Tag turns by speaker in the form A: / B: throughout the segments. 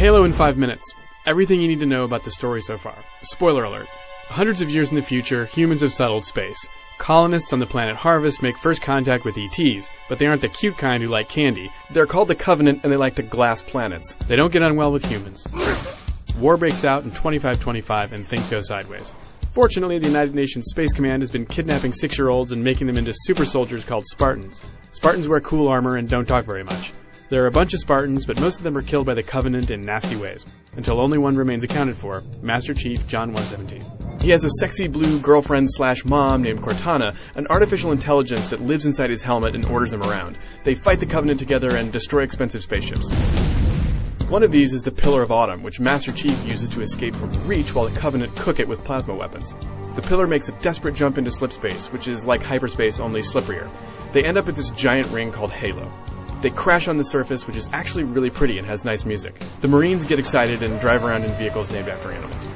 A: Halo in 5 minutes. Everything you need to know about the story so far. Spoiler alert. Hundreds of years in the future, humans have settled space. Colonists on the planet Harvest make first contact with ETs, but they aren't the cute kind who like candy. They're called the Covenant, and they like to glass planets. They don't get on well with humans. War breaks out in 2525, and things go sideways. Fortunately, the United Nations Space Command has been kidnapping 6-year-olds and making them into super soldiers called Spartans. Spartans wear cool armor and don't talk very much. There are a bunch of Spartans, but most of them are killed by the Covenant in nasty ways, until only one remains accounted for, Master Chief John 117. He has a sexy blue girlfriend/mom named Cortana, an artificial intelligence that lives inside his helmet and orders him around. They fight the Covenant together and destroy expensive spaceships. One of these is the Pillar of Autumn, which Master Chief uses to escape from Reach while the Covenant cook it with plasma weapons. The Pillar makes a desperate jump into slipspace, which is like hyperspace, only slipperier. They end up at this giant ring called Halo. They crash on the surface, which is actually really pretty and has nice music. The Marines get excited and drive around in vehicles named after animals.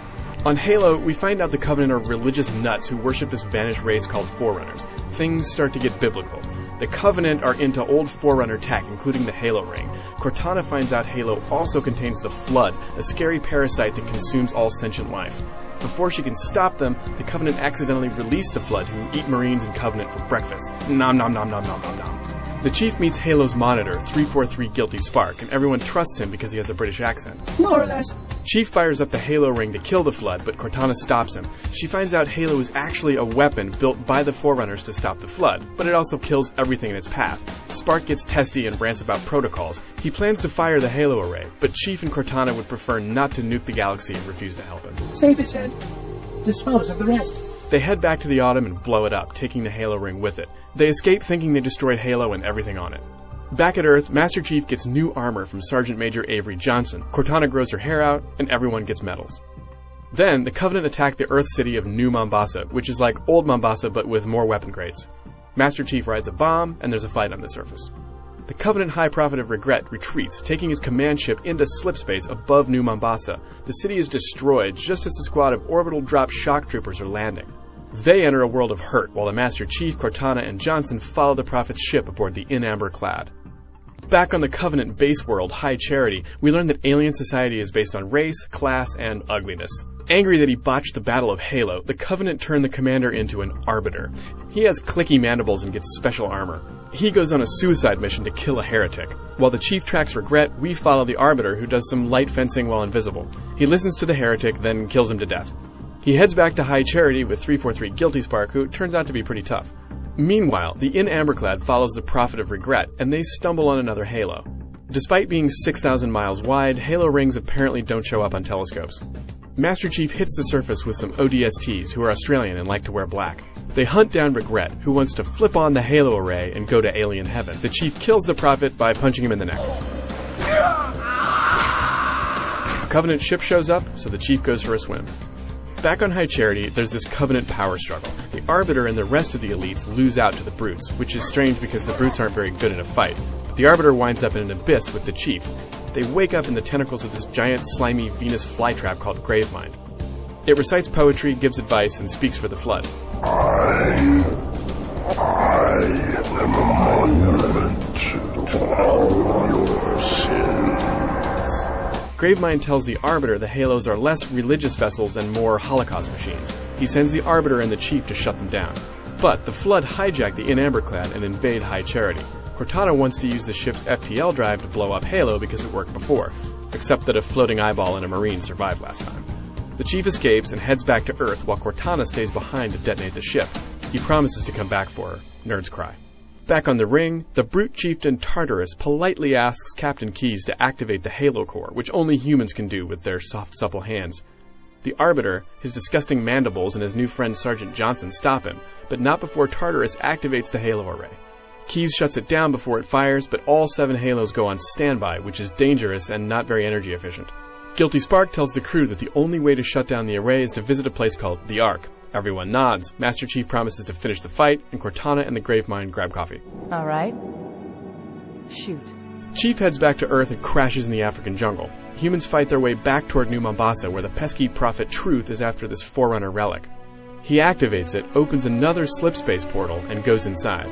A: On Halo, we find out the Covenant are religious nuts who worship this vanished race called Forerunners. Things start to get biblical. The Covenant are into old Forerunner tech, including the Halo ring. Cortana finds out Halo also contains the Flood, a scary parasite that consumes all sentient life. Before she can stop them, the Covenant accidentally release the Flood, who eat Marines and Covenant for breakfast. Nom nom nom nom nom nom nom. The Chief meets Halo's monitor, 343 Guilty Spark, and everyone trusts him because he has a British accent.
B: More or less.
A: Chief fires up the Halo ring to kill the Flood, but Cortana stops him. She finds out Halo is actually a weapon built by the Forerunners to stop the Flood, but it also kills everything in its path. Spark gets testy and rants about protocols. He plans to fire the Halo array, but Chief and Cortana would prefer not to nuke the galaxy and refuse to help him.
B: Save his head. Dispose of the rest.
A: They head back to the Autumn and blow it up, taking the Halo ring with it. They escape thinking they destroyed Halo and everything on it. Back at Earth, Master Chief gets new armor from Sergeant Major Avery Johnson. Cortana grows her hair out, and everyone gets medals. Then, the Covenant attack the Earth city of New Mombasa, which is like old Mombasa but with more weapon crates. Master Chief rides a bomb, and there's a fight on the surface. The Covenant High Prophet of Regret retreats, taking his command ship into slipspace above New Mombasa. The city is destroyed just as a squad of orbital drop shock troopers are landing. They enter a world of hurt, while the Master Chief, Cortana, and Johnson follow the Prophet's ship aboard the In Amber Clad. Back on the Covenant base world, High Charity, we learn that alien society is based on race, class, and ugliness. Angry that he botched the Battle of Halo, the Covenant turned the commander into an Arbiter. He has clicky mandibles and gets special armor. He goes on a suicide mission to kill a heretic. While the Chief tracks Regret, we follow the Arbiter, who does some light fencing while invisible. He listens to the heretic, then kills him to death. He heads back to High Charity with 343 Guilty Spark, who turns out to be pretty tough. Meanwhile, the In Amberclad follows the Prophet of Regret, and they stumble on another Halo. Despite being 6,000 miles wide, Halo rings apparently don't show up on telescopes. Master Chief hits the surface with some ODSTs, who are Australian and like to wear black. They hunt down Regret, who wants to flip on the Halo array and go to alien heaven. The Chief kills the Prophet by punching him in the neck. A Covenant ship shows up, so the Chief goes for a swim. Back on High Charity, there's this Covenant power struggle. The Arbiter and the rest of the elites lose out to the Brutes, which is strange because the Brutes aren't very good in a fight. But the Arbiter winds up in an abyss with the Chief. They wake up in the tentacles of this giant, slimy Venus flytrap called Gravemind. It recites poetry, gives advice, and speaks for the Flood.
C: I am a monument to all your sins.
A: Gravemind tells the Arbiter the Halos are less religious vessels and more Holocaust machines. He sends the Arbiter and the Chief to shut them down. But the Flood hijack the In Amberclad and invade High Charity. Cortana wants to use the ship's FTL drive to blow up Halo because it worked before, except that a floating eyeball and a Marine survived last time. The Chief escapes and heads back to Earth while Cortana stays behind to detonate the ship. He promises to come back for her. Nerds cry. Back on the ring, the Brute Chieftain Tartarus politely asks Captain Keyes to activate the Halo Core, which only humans can do with their soft, supple hands. The Arbiter, his disgusting mandibles, and his new friend Sergeant Johnson stop him, but not before Tartarus activates the Halo array. Keyes shuts it down before it fires, but all 7 Halos go on standby, which is dangerous and not very energy efficient. Guilty Spark tells the crew that the only way to shut down the array is to visit a place called the Ark. Everyone nods. Master Chief promises to finish the fight, and Cortana and the Gravemind grab coffee.
D: All right. Shoot.
A: Chief heads back to Earth and crashes in the African jungle. Humans fight their way back toward New Mombasa, where the pesky Prophet Truth is after this Forerunner relic. He activates it, opens another slipspace portal, and goes inside.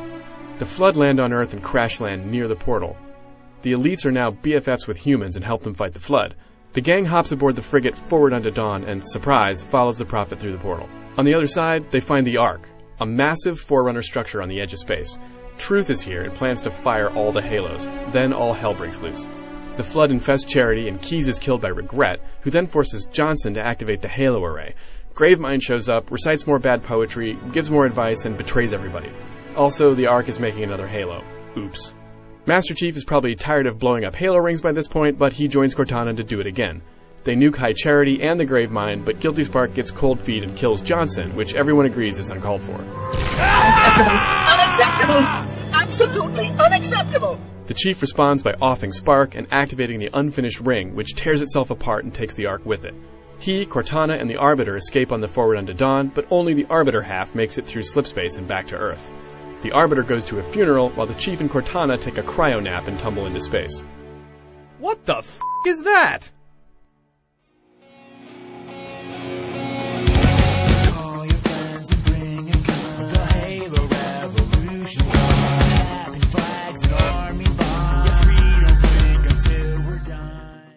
A: The Flood land on Earth and crash land near the portal. The elites are now BFFs with humans and help them fight the Flood. The gang hops aboard the frigate Forward Unto Dawn and, surprise, follows the Prophet through the portal. On the other side, they find the Ark, a massive Forerunner structure on the edge of space. Truth is here and plans to fire all the Halos. Then all hell breaks loose. The Flood infests Charity and Keyes is killed by Regret, who then forces Johnson to activate the Halo Array. Gravemind shows up, recites more bad poetry, gives more advice, and betrays everybody. Also, the Ark is making another Halo. Oops. Master Chief is probably tired of blowing up Halo rings by this point, but he joins Cortana to do it again. They nuke High Charity and the Gravemind, but Guilty Spark gets cold feet and kills Johnson, which everyone agrees is uncalled for.
B: Unacceptable! Unacceptable! Absolutely unacceptable!
A: The Chief responds by offing Spark and activating the unfinished ring, which tears itself apart and takes the Ark with it. He, Cortana, and the Arbiter escape on the Forward Unto Dawn, but only the Arbiter half makes it through slipspace and back to Earth. The Arbiter goes to a funeral, while the Chief and Cortana take a cryo nap and tumble into space.
E: What the f*** is that?